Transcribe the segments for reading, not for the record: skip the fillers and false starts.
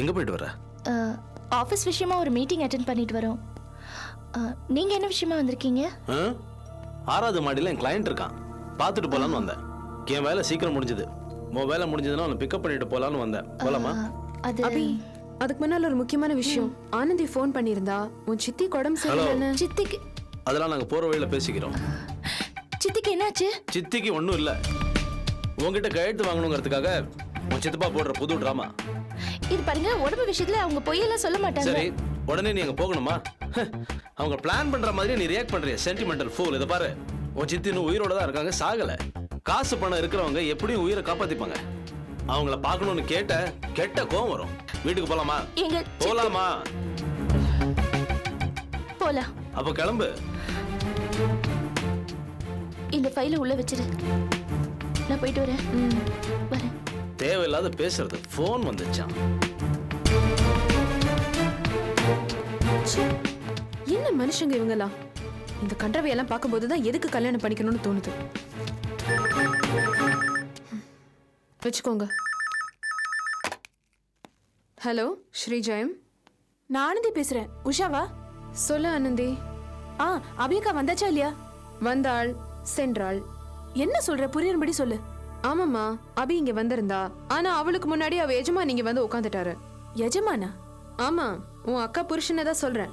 எங்க போயிட்டு வர? ஆஃபீஸ் விஷயமா ஒரு மீட்டிங் அட்டென்ட் பண்ணிட்டு வரோம். நீங்க என்ன விஷயமா வந்திருக்கீங்க? 6வது மாடியில் என் கிளையண்ட் இருக்கான், பார்த்துட்டு போலான்னு வந்தேன். என் வேலை சீக்கிரம் முடிஞ்சது. உன் வேலை முடிஞ்சதுன்னா அவனை பிக்கப் பண்ணிட்டு போலான்னு வந்தேன். போலாமா? அது அதுக்கு முன்னால ஒரு முக்கியமான விஷயம். ஆனந்தி ஃபோன் பண்ணியிருந்தா உன் சித்தி உடம்பு சரியில்லைன்னு. சித்திக்கு அதெல்லாம் நாங்க போற வழியில பேசிக்கிறோம். சித்திக்கு என்னாச்சு? சித்திக்கு ஒன்றும் இல்லை. உங்ககிட்ட கையெழுத்து வாங்கணுங்கிறதுக்காக உன் சித்தப்பா போடுற புது டிராமா. இது பாருங்க, உடம்பு விஷயத்துல அவங்க பொய்யெல்லாம் சொல்ல மாட்டாங்க. சரி, உடனே நீ அங்க போகணுமா? அவங்க பிளான் பண்ற மாதிரி நீ ரியாக்ட் பண்றிய சென்டிமெண்டல் ஃபூல். இதை பாரு, உன் சித்தி இன்னும் உயிரோட தான் இருக்காங்க, சாகல. காசு பணம் இருக்கிறவங்க எப்படியும் உயிரை காப்பாத்திப்பாங்க. அவங்கள பார்க்கணும்னு கெட்ட கோவம் வரும். வீட்டுக்கு போலாமா? எங்க போலாமா? போலாம். அப்ப கிளம்பு. இந்த ஃபைலை உள்ள வச்சிரு, நான் போயிட்டு வரேன். வரேன். தேவையில்லாத பேசுறது. போன் வந்துச்சான். என்ன மனுஷங்க இவங்கலாம்? இந்த கன்றவையெல்லாம் பார்க்கும்போதுதான் எதுக்கு கல்யாணம் பண்ணிக்கணும்னு தோணுது. வச்சுக்கோங்க. ஹலோ ஸ்ரீஜெயம், நான் ஆனந்தி பேசுறேன். உஷாவா? சொல்ல ஆனந்தி. அபியக்கா வந்தாச்சா இல்லையா? வந்தாள், சென்றாள். என்ன சொல்ற? புரியும்படி சொல்லு. ஆமாம்மா, அபி இங்க வந்திருந்தா. ஆனா அவளுக்கு முன்னாடி அவ எஜமான் இங்க வந்து உட்காந்துட்டாரு. எஜமானா? ஆமா, உன் அக்கா புருஷனை தான் சொல்றேன்.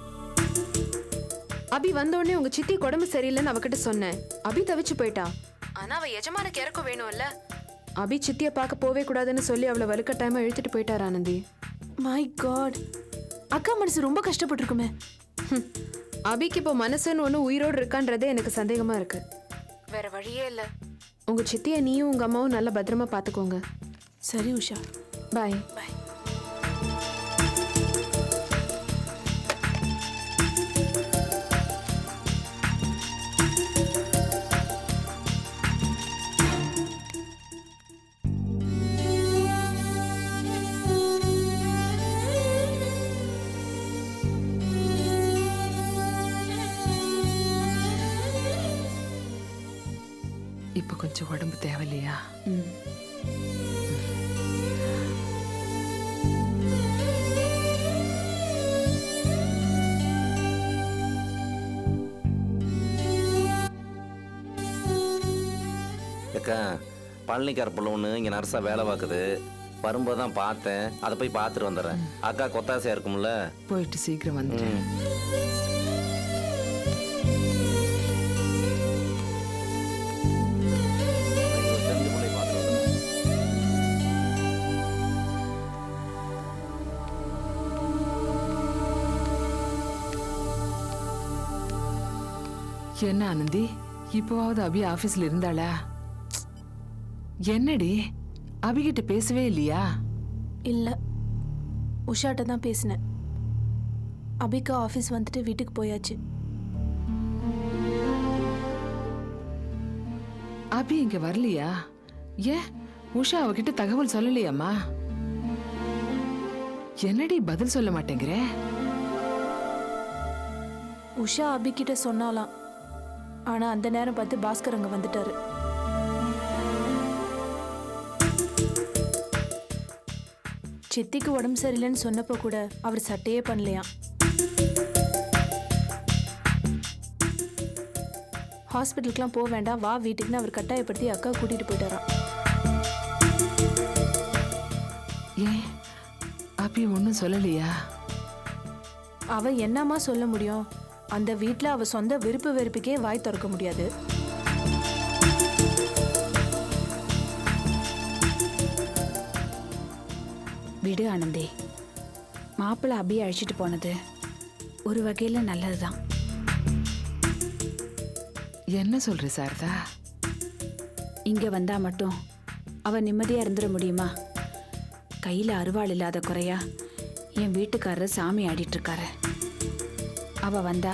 அபி வந்த உடனே உங்க சித்தி உடம்பு சரியில்லைன்னு அவகிட்ட சொன்னேன். அபி தவிச்சு போயிட்டா. ஆனா அவ எஜமானுக்கு இறக்கம் வேணும்ல. அபி சித்திய பார்க்க போவே கூடாதுன்னு சொல்லி அவளை வலுக்கட்டாயமா இழுத்துட்டு போயிட்டாரு ஆனந்தி. மை காட், அக்கா மனசு ரொம்ப கஷ்டப்பட்டிருக்குமே. அபிக்கு இப்போ மனசுன்னு ஒண்ணு உயிரோடு இருக்கான்றதே எனக்கு சந்தேகமா இருக்கு. வேற வழியே இல்ல. உங்க சித்திய நீயும் உங்க அம்மாவும் நல்லா பத்திரமா பாத்துக்கோங்க. சரி உஷா, பாய். பாய். இப்ப கொஞ்சம் உடம்பு தேவையில்லையா? அக்கா, பழனிக்கார பிள்ளை ஒன்று இங்கே நர்ஸாக வேலை பார்க்குது. வரும்போது தான் பார்த்தேன். அதை போய் பார்த்துட்டு வந்துடுறேன். அக்கா கொத்தாசையாக இருக்கும்ல. போயிட்டு சீக்கிரம் வந்துட்டேன். என்ன ஆனந்தி, இப்போவாவது அபி ஆபீஸ்ல இருந்தாளா? என்னடி, அபிகிட்ட பேசவே இல்லையா? இல்ல, உஷாட்ட தான் பேசினேன். அபிகா ஆபீஸ் வந்துட்டு வீட்டுக்கு போயாச்சு. அபி இங்க வரலையா? ஏன் உஷா அவகிட்ட தகவல் சொல்லலையாம்மா? என்னடி பதில் சொல்ல மாட்டேங்கிற? உஷா அபிகிட்ட சொன்னாலாம். ஆனா அந்த நேரம் பார்த்து பாஸ்கர் அங்க வந்துட்டாரு. சித்திக்கு உடம்பு சரியில்லைன்னு சொன்னப்போ கூட அவர் சட்டையே பண்ணலையாம். ஹாஸ்பிட்டலுக்குலாம் போக வேண்டாம், வா வீட்டுக்குன்னு அவர் கட்டாயப்படுத்தி அக்கா கூட்டிட்டு போயிட்டாராம். ஏன் அபி ஒன்னும் சொல்லலையா? அவ என்னமா சொல்ல முடியும்? அந்த வீட்ல அவ சொந்த விருப்பு வெறுப்புக்கே வாய் திறக்க முடியாது. விடு ஆனந்தி, மாப்பிள்ளை அபியை அழைச்சிட்டு போனது ஒரு வகையில் நல்லதுதான். என்ன சொல்ற சாரதா? இங்க வந்தா மட்டும் அவ நிம்மதியா இருந்துட முடியுமா? கையில அருவாள் இல்லாத குறையா என் வீட்டுக்காரர் சாமி ஆடிட்டு இருக்காரு. அவ வந்தா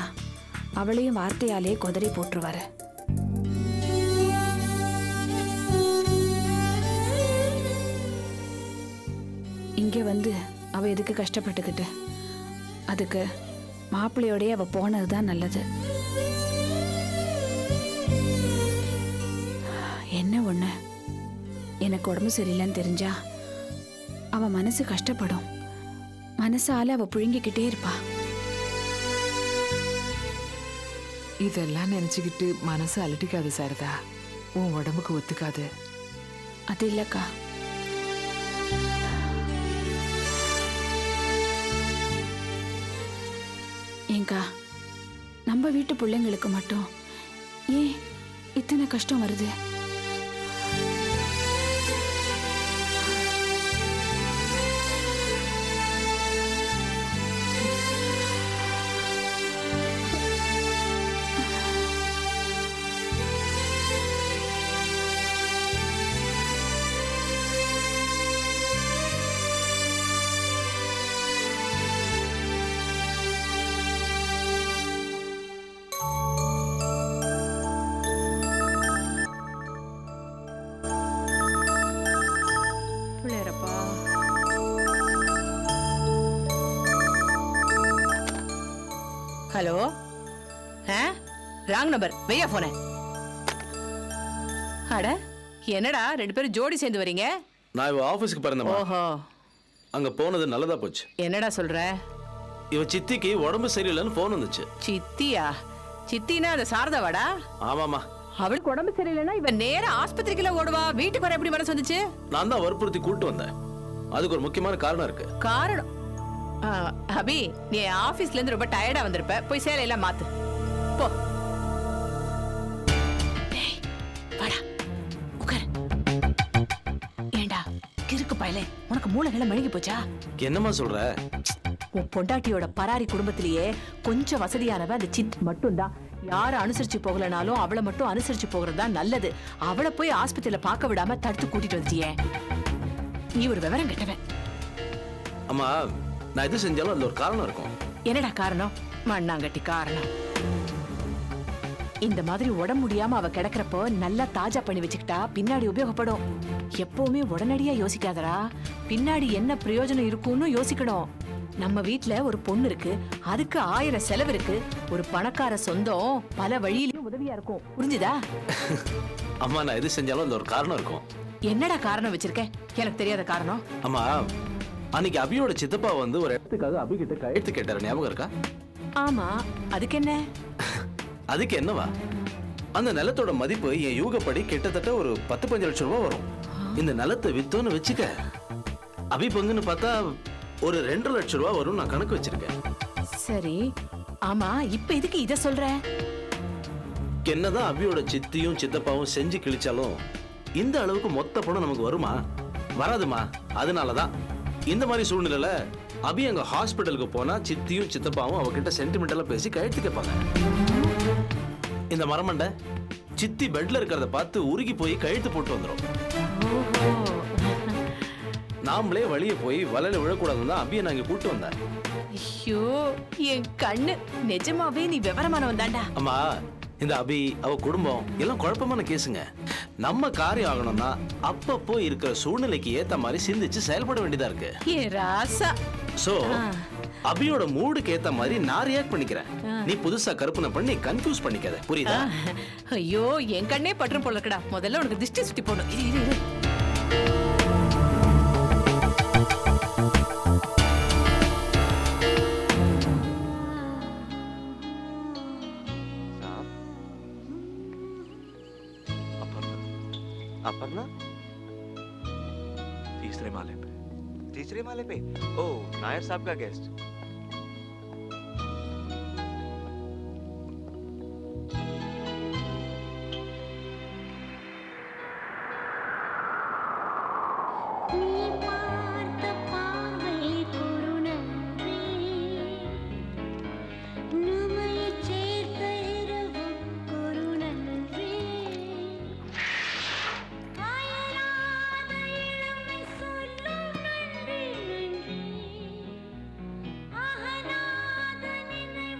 அவளையும் வார்த்தையாலே கொதறி போட்டுருவாரு. இங்க வந்து அவ எதுக்கு கஷ்டப்பட்டுக்கிட்டு? அதுக்கு மாப்பிள்ளையோடய அவ போனதுதான் நல்லது. என்ன ஒண்ணு, எனக்கு உடம்பு சரியில்லைன்னு தெரிஞ்சா அவ மனசு கஷ்டப்படும். மனசால அவ புழுங்கிக்கிட்டே இருப்பா. இதெல்லாம் நினைச்சுக்கிட்டு மனசு அலட்டிக்காது சாரதா. உன் உடம்புக்கு ஒத்துக்காது. அது இல்லக்கா, ஏங்கா நம்ம வீட்டு பிள்ளைங்களுக்கு மட்டும் ஏன் இத்தனை கஷ்டம் வருது? பிள்ளையரப்பா. ஹலோ ராங் நம்பர், வெய்யா போனேன். அட என்னடா ரெண்டு பேரும் ஜோடி சேர்ந்து வரீங்க? நான் இவ ஆபீஸ்க்கு பிறந்தமா, ஓஹோ, அங்க போனது நல்லதா போச்சு. என்னடா சொல்ற? இவ சித்திக்கு உடம்பு சரியில்லைன்னு போன் வந்துச்சு. சித்தியா? சித்தினா அந்த சாரதாவாடா? ஆமாமா, அவளுக்கு உடம்பு சரியில்லைன்னா இவன் நேர ஆஸ்பத்திரிக்குள்ள ஓடுவா. வீட்டுக்கு வர எப்படி மனசு வந்துச்சு? நான் தான் வற்புறுத்தி கூட்டு வந்தேன். அதுக்கு ஒரு முக்கியமான காரணம் இருக்கு. காரணம்? அபி, நீ ஆபீஸ்ல இருந்து ரொம்ப டயர்டா வந்திருப்ப, போய் சேலையெல்லாம் மாத்து போ. டேய், வாடா உட்கார். ஏண்டா கிறுக்கு பயலே, உனக்கு மூளைகளை மழுங்கி போச்சா? என்னம்மா சொல்ற? உன் பொண்டாட்டியோட பராரி குடும்பத்திலேயே கொஞ்சம் வசதியானவ அந்த சித் மட்டும்தான். யார அனுசரிச்சு போகலனாலும் அவளை மட்டும் அனுசரிச்சு போகிறது தான் நல்லது. அவளை போய் ஆஸ்பத்திரியில பார்க்க விடாம தடுத்து கூட்டிட்டு வந்துட்டியே, நீ ஒரு விவரம் கெட்டவன். அம்மா, நான் எது செஞ்சாலும் அதுல ஒரு காரணம் இருக்கும். என்னடா காரணம்? மண்ணாங்கட்டி காரணம். இந்த மாதிரி உடம்பு முடியாம அவ கிடக்கிறப்போ நல்லா தாஜா பண்ணி வச்சுக்கிட்டா பின்னாடி உபயோகப்படும். எப்பவுமே உடனடியா யோசிக்காதடா, பின்னாடி என்ன பிரயோஜனம் இருக்கும்னு யோசிக்கணும். நம்ம வீட்ல ஒரு பொண்ணு இருக்கு, அதுக்கு 1000 செலவு இருக்கு. ஒரு பணக்கார சொந்தம் பல வழியிலயும் உதவியா இருக்கும், புரிஞ்சுதா? அம்மா, நான் எது செஞ்சாலும் அதுல ஒரு காரணம் இருக்கும். என்னடா காரணம் வச்சிருக்க? எனக்கு தெரியாத காரணம்? அம்மா, அன்னைக்கு அபியோட சித்தப்பா வந்து ஒரு இடத்துக்காக அபி கிட்ட கையெழுத்து கேட்டாரு, ஞாபகம் இருக்கா? ஆமா, அதுக்கு என்ன? அதுக்கு என்னவா, அந்த நிலத்தோட மதிப்பு என் யூகப்படி கிட்டத்தட்ட ஒரு 10-15 லட்சம் ரூபாய் வரும். இந்த நிலத்தை வித்தோன்னு வச்சுக்க, அபி பங்குன்னு பார்த்தா ஒரு 2 லட்சம் ரூபாய் வரும். நான் கணக்கு வச்சிருக்கேன். சரி, ஆமா, இப்ப எதுக்கு இத சொல்ற? என்னதான் அபியோட சித்தியும் சித்தப்பாவும் செஞ்சு கிழிச்சாலும் இந்த அளவுக்கு மொத்த பணம் நமக்கு வருமா? வராதுமா. அதனாலதான் இந்த மாதிரி சூழ்நிலையில அபி அங்க ஹாஸ்பிட்டலுக்கு போனா சித்தியும் சித்தப்பாவும் அவகிட்ட சென்டிமெண்டலா பேசி கையெழுத்து கேட்பாங்க. இந்த மரமண்டை சித்தி பெட்ல இருக்கிறத பார்த்து உருகி போய் கழுத்து போட்டு வந்துடும். நாமளே வழிய போய் வலையில விழக்கூடாதுன்னு தான் அபியை நான் இங்க கூட்டு வந்தேன். ஐயோ, என் கண்ணு, நிஜமாவே நீ விவரமானவன் தான்டா. அம்மா, இந்த அபி அவ குடும்பம் எல்லாம் குழப்பமான கேசுங்க. நம்ம காரியம் ஆகணும்னா அப்பப்போ இருக்கிற சூழ்நிலைக்கு ஏத்த மாதிரி சிந்திச்சு செயல்பட வேண்டியதா இருக்கு. ஏ ராசா. சோ அபியோட மூடுக்கு ஏத்த மாதிரி நான் ரியாக்ட் பண்ணிக்கிறேன். நீ புதுசா கற்பனை பண்ணி கன்ஃபியூஸ் பண்ணிக்காத, புரியுதா? ஐயோ, என் கண்ணே பற்றும் போல இருக்கடா. முதல்ல உனக்கு திஷ்டி சுத்தி போடணும். இரு இரு இரு. अपर्णा तीसरे माले पे ओह, नायर साहब का गेस्ट।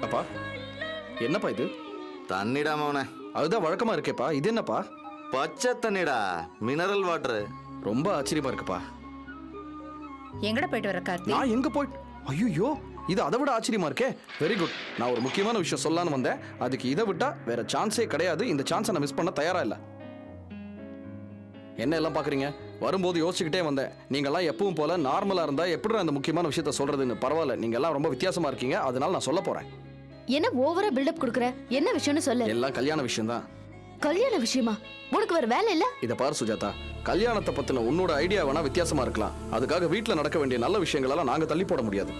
அப்பா, என்னப்பா இது? தண்ணிடா மவனே. அதுதான் வழக்கமா இருக்கேப்பா. இது என்னப்பா? பச்சை தண்ணிடா, மினரல் வாட்டர். ரொம்ப ஆச்சரியமா இருக்குப்பா. எங்கட போயிட்டு வர கார்த்தி? நான் எங்க போயிட்டு? ஐயோ, இது அதை விட ஆச்சரியமா இருக்கே. Very good. நான் ஒரு முக்கியமான விஷயம் சொல்லலான்னு வந்தேன். அதுக்கு இதை விட்டா வேற சான்ஸே கிடையாது. இந்த சான்ஸை நான் மிஸ் பண்ண தயாரா இல்லை. என்ன எல்லாம் பாக்குறீங்க? வரும்போது யோசிச்சுக்கிட்டே வந்தேன். நீங்கெல்லாம் எப்பவும் போல நார்மலா இருந்தா எப்படி அந்த முக்கியமான விஷயத்த சொல்றதுன்னு. பரவாயில்ல, நீங்க எல்லாம் ரொம்ப வித்தியாசமா இருக்கீங்க, அதனால நான் சொல்ல போறேன். என்ன ஓவரா பில்டப் கொடுக்குற? என்ன விஷயம்னு சொல்லு. எல்லாம் கல்யாண விஷயம் தான். கல்யாண விஷயமா? உனக்கு வேற வேலை இல்ல? இத பாரு சுஜாதா, கல்யாணத்தை பத்தின உன்னோட ஐடியா வேணா வித்தியாசமா இருக்கலாம். அதுக்காக வீட்டுல நடக்க வேண்டிய நல்ல விஷயங்களெல்லாம் நாங்க தள்ளி போட முடியாது.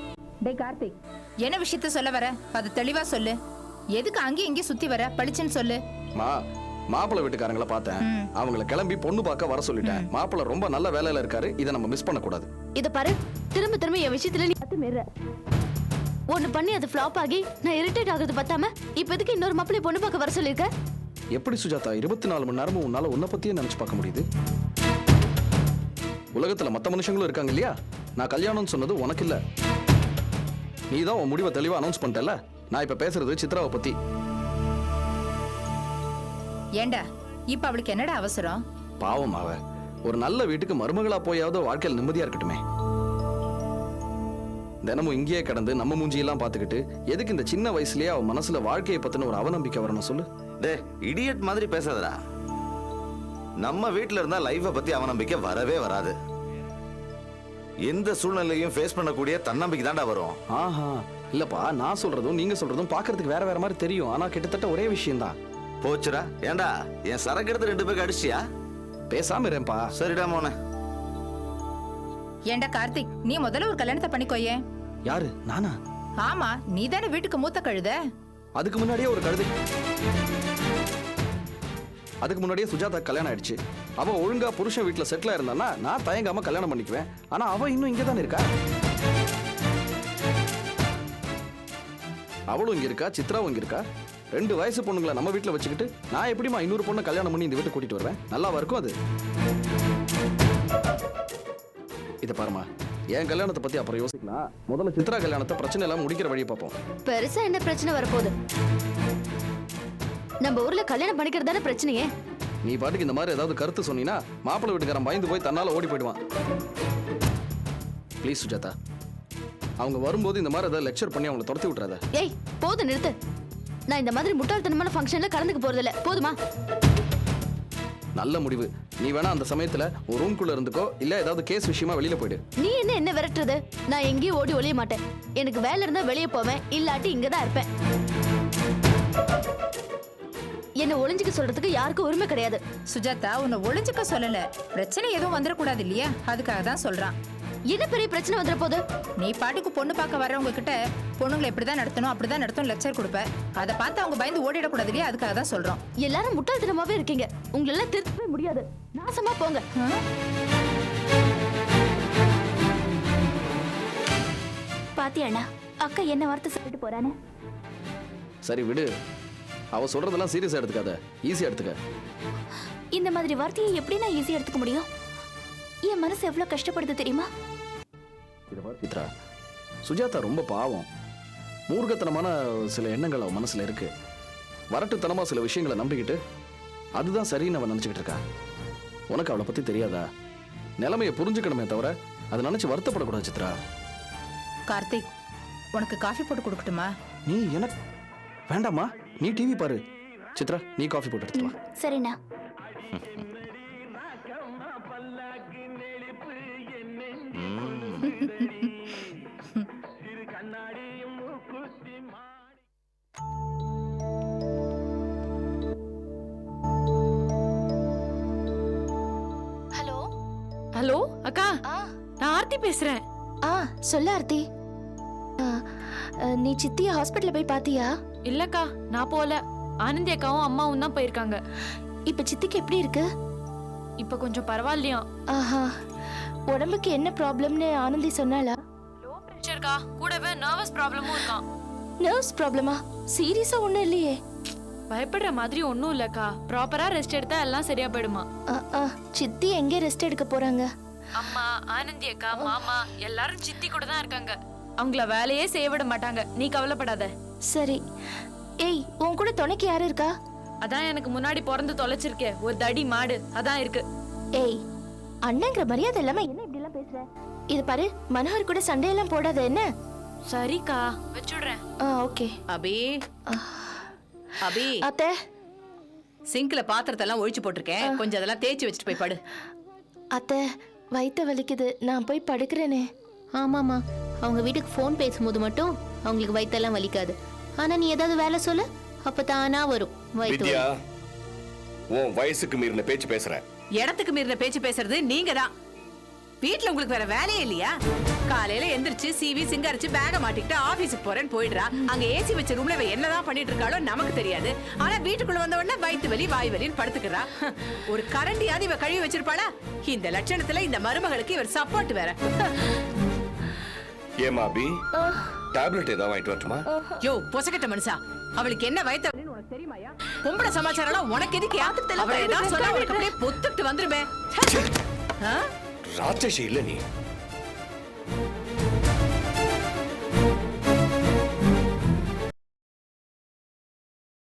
டேய் கார்த்திக், என்ன விஷயத்த சொல்ல வர? அது தெளிவா சொல்லு. எதுக்கு அங்கேயும் இங்கேயும் சுத்தி வர? படிச்சுன்னு சொல்லு. மாப்பிள்ளை வீட்டுக்காரங்கள பார்த்தேன். அவங்கள கிளம்பி பொண்ணு பார்க்க வர சொல்லிட்டேன். மாப்பிள்ளை ரொம்ப நல்ல வேலையில இருக்காரு, இதை நம்ம மிஸ் பண்ண கூடாது. இத பாரு, திரும்ப திரும்ப என் விஷயத்துல நீ பார்த்து மீற. ஒன்னு பண்ணி அது ஃப்ளாப் ஆகி நான் இரிட்டேட் ஆகுறது பத்தாம இப்ப எதுக்கு இன்னொரு மாப்பிள்ளை பொண்ணு பார்க்க வர சொல்லிருக்க? எப்படி சுஜாதா 24 மணி நேரமும் உன்னால உன்னை பத்தியே நினைச்சு பார்க்க முடியுது? உலகத்துல மத்த மனுஷங்களும் இருக்காங்க இல்லையா? நான் கல்யாணம்னு சொன்னது உனக்கு இல்ல. நீ தான் உன் முடிவை தெளிவா அனௌன்ஸ் பண்ணிட்டல. நான் இப்ப பேசுறது சித்ராவை பத்தி. ஏண்டா இப்ப அவளுக்கு என்னடா அவசரம்? பாவம் அவ ஒரு நல்ல வீட்டுக்கு மருமகளா போயாவது வாழ்க்கையில் நிம்மதியா இருக்கட்டுமே. தினமும் இங்கேயே கடந்து நம்ம மூஞ்சியெல்லாம் பார்த்துக்கிட்டு எதுக்கு இந்த சின்ன வயசுலயே அவ மனசுல வாழ்க்கையை பத்தின ஒரு அவநம்பிக்கை வரணும் சொல்லு. டே இடியட் மாதிரி பேசாதடா. நம்ம வீட்ல இருந்தா லைஃபை பத்தி அவநம்பிக்கை வரவே வராது. எந்த சூழ்நிலையும் ஃபேஸ் பண்ணக்கூடிய தன்னம்பிக்கை தான்டா வரும். ஆஹா இல்லப்பா, நான் சொல்றதும் நீங்க சொல்றதும் பார்க்கிறதுக்கு வேற வேற மாதிரி தெரியும். ஆனா கிட்டத்தட்ட ஒரே விஷயம் தான். போச்சுடா. ஏண்டா என் சரக்கு எடுத்து 2 பேருக்கு அடிச்சியா? பேசாம இருப்பா. சரிடா மோனே. ஏண்டா கார்த்திக், நீ முதல்ல ஒரு கல்யாணத்தை பண்ணிக்கோயே. யாரு? நானா? ஆமா, நீ தானே வீட்டுக்கு மூத்த கழுத. அதுக்கு முன்னாடியே ஒரு கழுதை. அதுக்கு முன்னாடியே சுஜாதா கல்யாணம் ஆயிடுச்சு. அவ ஒழுங்கா புருஷன் வீட்டுல செட்டில் இருந்தானா நான் தயங்காம கல்யாணம் பண்ணிக்குவேன். ஆனா அவ இன்னும் இங்கே தானே இருக்கா. அவளும் இங்க இருக்கா, சித்ராவும் இங்க இருக்கா. 2 வயசு பொண்ணுங்களை நம்ம வீட்டுல வச்சுக்கிட்டு நான் எப்படிமா இன்னொரு பொண்ணை கல்யாணம் பண்ணி இந்த வீட்டு கூட்டிட்டு வருவேன்? நல்லாவா இருக்கும் அது? இத பாருமா, என் கல்யாணத்தை பத்தி அப்புறம் யோசிக்கலாம். முதல்ல சித்ரா கல்யாணத்தை பிரச்சனை எல்லாம் முடிக்கிற வழியை பார்ப்போம். பெருசா என்ன பிரச்சனை வரப்போகுது? நம்ம ஊர்ல கல்யாணம் பண்ணிக்கிறது தானே பிரச்சனையே. நீ பாட்டுக்கு இந்த மாதிரி ஏதாவது கருத்து சொன்னீனா மாப்பிள்ளை வீட்டுக்காரன் பயந்து போய் தன்னால ஓடி போயிடுவான். ப்ளீஸ் சுஜாதா, அவங்க வரும்போது இந்த மாதிரி ஏதாவது லெக்சர் பண்ணி அவங்களை துரத்தி விட்டுறாத. ஏய் போது நிறுத்து. நான் இந்த மாதிரி முட்டாள்தனமான ஃபங்க்ஷன்ல கலந்துக்க போறதில்ல. போதுமா? நல்ல முடிவு. நீ வேணா அந்த சமயத்துல ஒரு ரூம்குள்ள இருந்துக்கோ, இல்ல ஏதாவது கேஸ் விஷயமா வெளியில போயிடு. நீ என்ன விரட்டுறது? நான் எங்கேயும் ஓடி ஒளிய மாட்டேன். எனக்கு வேலை இருந்தா வெளியே போவேன், இல்லாட்டி இங்கதான் இருப்பேன். என்ன ஒளிஞ்சுக்க சொல்றதுக்கு யாருக்கும் உரிமை கிடையாது. சுஜாதா உன்னை ஒளிஞ்சுக்க சொல்லல. பிரச்சனை எதுவும் வந்துடக்கூடாது இல்லையா? அதுக்காக தான் சொல்றான். என்ன பெரிய பிரச்சனை வந்துட போகுது? நீ பாட்டுக்கு பொண்ணு பார்க்க வர்றவங்க கிட்ட பொண்ணுங்களை இப்படிதான் நடத்தணும் அப்படிதான் நடத்தணும் லெக்சர் கொடுப்ப. அதை பார்த்து அவங்க பயந்து ஓடிடக்கூடாது இல்லையா? அதுக்காக தான் சொல்றோம். எல்லாரும் முட்டாள்தனமாவே இருக்கீங்க. உங்களெல்லாம் திருத்தவே முடியாது. நாசமா போங்க. பாத்தியாண்ணா, அக்கா என்ன வார்த்தை சொல்லிட்டு போறானே. சரி விடு, அவ சொல்றதெல்லாம் சீரியஸா எடுத்துக்காத, ஈஸியா எடுத்துக்க. இந்த மாதிரி வார்த்தையை எப்படி நான் ஈஸியா எடுத்துக்க முடியும்? என் மனசு எவ்வளவு கஷ்டப்படுது தெரியுமா? சித்ரா, சுஜாதா ரொம்ப பாவம். மூர்க்கத்தனமான சில எண்ணங்கள் அவன் மனசுல இருக்கு. வரட்டுத்தனமா சில விஷயங்களை நம்பிக்கிட்டு அதுதான் சரின்னு அவன் நினைச்சுக்கிட்டு இருக்கா. உனக்கு அவளை பத்தி தெரியாதா? நிலைமையை புரிஞ்சுக்கணுமே தவிர அதை நினைச்சு வருத்தப்படக்கூடாது சித்ரா. கார்த்திக், உனக்கு காஃபி போட்டு கொடுக்கட்டுமா? நீ எனக்கு வேண்டாமா, நீ டிவி பாரு. சித்ரா, நீ காஃபி போட்டு எடுத்துட்டு வா. சரிண்ணா. ஹலோ ஹலோ அக்கா, நான் ஆர்த்தி பேசுறேன். சொல்ல ஆர்த்தி. நீ சித்திய ஹாஸ்பிட்டல்ல போய் பாத்தியா? இல்லக்கா, நான் போல. ஆனந்தி அக்காவும் அம்மாவும் தான் போயிருக்காங்க. இப்ப சித்திக்கு எப்படி இருக்கு? இப்ப கொஞ்சம் பரவாயில்லையா. ஆஹா, உடம்புக்கு என்ன ப்ராப்ளம்னு ஆனந்தி சொன்னாளா? லோ பிரஷர்க்கா, கூடவே நர்வஸ் ப்ராப்ளமும் இருக்கான். நர்வ்ஸ் ப்ராப்ளமா? சீரியஸா ஒண்ணும் இல்லையே. பயப்படுற மாதிரி ஒன்றும் இல்லக்கா. ப்ராப்பரா ரெஸ்ட் எடுத்தா எல்லாம் சரியா போயிடுமா. சித்தி எங்க ரெஸ்ட் எடுக்க போறாங்க? அம்மா, ஆனந்தி அக்கா, மாமா எல்லாரும் சித்தி கூட தான் இருக்காங்க. அவங்கள வேலையே செய்ய விட மாட்டாங்க. நீ கவலைப்படாத. சரி. ஏய், உன் கூட துணைக்கு யாரு இருக்கா? அதான் எனக்கு முன்னாடி பிறந்து தொலைச்சிருக்கே ஒரு தடி மாடு, அதான் இருக்கு. ஏய், அண்ணங்கிற மரியாதை இல்லாம என்ன இப்படி எல்லாம் பேசுற? இது பாரு, மனோகர் கூட சண்டையெல்லாம் போடாத என்ன? சரிக்கா, வச்சுடுறேன். ஓகே. அபி, அபி, அத்தை, சிங்க்ல பாத்திரத்தெல்லாம் ஒழிச்சு போட்டிருக்கேன். கொஞ்சம் அதெல்லாம் தேய்ச்சி வச்சுட்டு போய் படு. அத்தை வயித்த வலிக்குது, நான் போய் படுக்கிறேனே. ஆமாம்மா, அவங்க வீட்டுக்கு ஃபோன் பேசும்போது மட்டும் அவங்களுக்கு வயித்தெல்லாம் வலிக்காது. ஆனா நீ ஏதாவது வேலை சொல்லு, அப்ப தானா வரும் வயித்து வித்யா, உன் வயசுக்கு மீறின பேச்சு பேசுற. இடத்துக்கு மீறின பேச்சு பேசுறது நீங்க தான். வீட்டுல உங்களுக்கு வேற வேலையே இல்லையா? காலையில எந்திரிச்சு சீவி சிங்கரிச்சு பேக மாட்டிக்கிட்டு ஆபீஸுக்கு போறேன்னு போயிடுறா. அங்க ஏசி வச்ச ரூம்ல இவ என்னதான் பண்ணிட்டு இருக்காளோ நமக்கு தெரியாது. ஆனா வீட்டுக்குள்ள வந்த உடனே வயிற்று வலி வாய் வலின்னு படுத்துக்கிறா. ஒரு கரண்டியாவது இவ கழுவி வச்சிருப்பாளா? இந்த லட்சணத்துல இந்த மருமகளுக்கு இவர் சப்போர்ட் வேற. ஏமா அபி, டேப்லெட் ஏதாவது வாங்கிட்டு வரட்டுமா? யோ பொசக்கட்ட மனுஷா, அவளுக்கு என்ன வயிற்று வலின்னு உனக்கு தெரியுமாயா? பொம்பளை சமாச்சாரம் உனக்கு எதுக்கு? அவளை ஏதாவது சொன்னா அவளுக்கு அப்படியே பொத்துக்கிட்டு வந்துருமே. ராட்சசி இல்ல நீ.